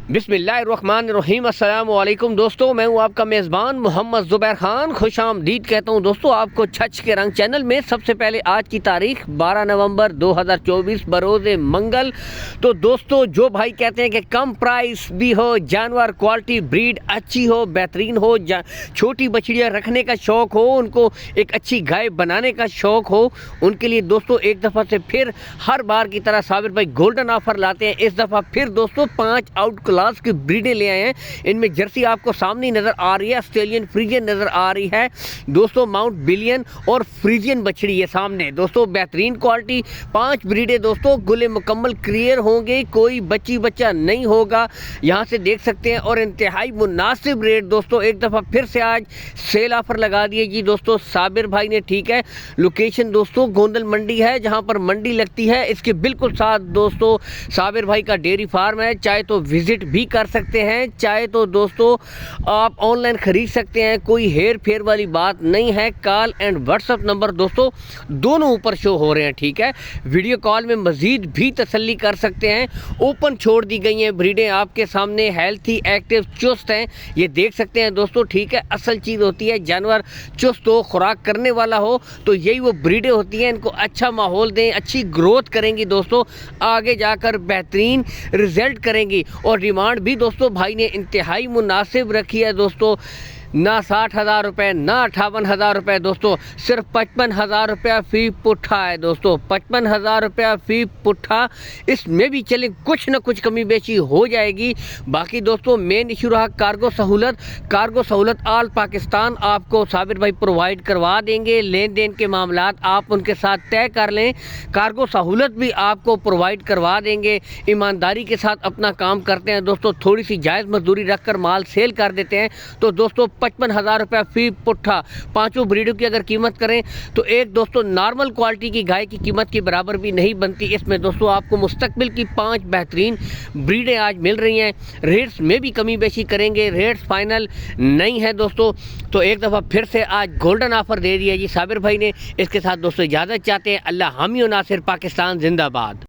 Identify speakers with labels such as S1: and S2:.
S1: बिस्मिल्लाहिर्रहमानिर्रहीम। अस्सलाम वालेकुम दोस्तों, मैं हूं आपका मेज़बान मोहम्मद ज़ुबैर खान। खुश आमदीद कहता हूं दोस्तों आपको छच के रंग चैनल में। सबसे पहले आज की तारीख 12 नवंबर 2024 बरोज़ मंगल। तो दोस्तों जो भाई कहते हैं कि कम प्राइस भी हो, जानवर क्वालिटी ब्रीड अच्छी हो, बेहतरीन हो, छोटी बछड़ियाँ रखने का शौक़ हो, उनको एक अच्छी गाय बनाने का शौक़ हो, उनके लिए दोस्तों एक दफ़ा से फिर हर बार की तरह साबिर भाई गोल्डन ऑफर लाते हैं। इस दफ़ा फिर दोस्तों 5 आउट क्लास की ब्रीडें ले आए हैं। इनमें जर्सी आपको सामने नज़र आ रही है, ऑस्ट्रेलियन फ्रीजियन नज़र आ रही है दोस्तों, माउंट बिलियन और फ्रीजियन बछड़ी है सामने दोस्तों। बेहतरीन क्वालिटी 5 ब्रीडें दोस्तों, गुले मुकम्मल क्लियर होंगे, कोई बच्ची बच्चा नहीं होगा, यहाँ से देख सकते हैं। और इंतहाई मुनासिब रेट दोस्तों, एक दफ़ा फिर से आज सेल ऑफर लगा दिए जी दोस्तों साबिर भाई ने। ठीक है, लोकेशन दोस्तों गोंदल मंडी है, जहाँ पर मंडी लगती है, इसके बिल्कुल साथ दोस्तों साबिर भाई का डेयरी फार्म है। चाहे तो विजिट भी कर सकते हैं, चाहे तो दोस्तों आप ऑनलाइन खरीद सकते हैं, कोई हेर फेर वाली बात नहीं है। कॉल एंड व्हाट्सएप नंबर दोस्तों दोनों ऊपर शो हो रहे हैं। ठीक है, वीडियो कॉल में मजीद भी तसल्ली कर सकते हैं। ओपन छोड़ दी गई हैं ब्रीडें आपके सामने, हेल्थी एक्टिव चुस्त हैं, ये देख सकते हैं दोस्तों। ठीक है, असल चीज़ होती है जानवर चुस्त हो, खुराक करने वाला हो, तो यही वो ब्रीडें होती हैं। इनको अच्छा माहौल दें, अच्छी ग्रोथ करेंगी दोस्तों, आगे जाकर बेहतरीन रिजल्ट करेंगी। और डिमांड भी दोस्तों भाई ने इंतहाई मुनासिब रखी है दोस्तों, ना 60,000 रुपये, ना 58,000 रुपये दोस्तों, सिर्फ 55,000 रुपया फ़ी पुट्ठा है दोस्तों, 55,000 रुपया फ़ी पुट्ठा। इसमें भी चले कुछ ना कुछ कमी बेची हो जाएगी। बाकी दोस्तों मेन इशू रहा कार्गो सहूलत। कार्गो सहूलत ऑल पाकिस्तान आपको साबिर भाई प्रोवाइड करवा देंगे। लेन देन के मामलात आप उनके साथ तय कर लें, कार्गो सहूलत भी आपको प्रोवाइड करवा देंगे। ईमानदारी के साथ अपना काम करते हैं दोस्तों, थोड़ी सी जायज़ मजदूरी रख कर माल सेल कर देते हैं। तो दोस्तों 55,000 रुपया फ़ी पुट्ठा, पाँचों ब्रीडों की अगर कीमत करें तो एक दोस्तों नॉर्मल क्वालिटी की गाय की कीमत के बराबर भी नहीं बनती। इसमें दोस्तों आपको मुस्तकबिल की 5 बेहतरीन ब्रीडें आज मिल रही हैं। रेट्स में भी कमी बेशी करेंगे, रेट्स फाइनल नहीं है दोस्तों। तो एक दफ़ा फिर से आज गोल्डन ऑफर दे दिया जी साबिर भाई ने। इसके साथ दोस्तों इजाज़त चाहते हैं। अल्लाह हामी और नासिर, पाकिस्तान जिंदाबाद।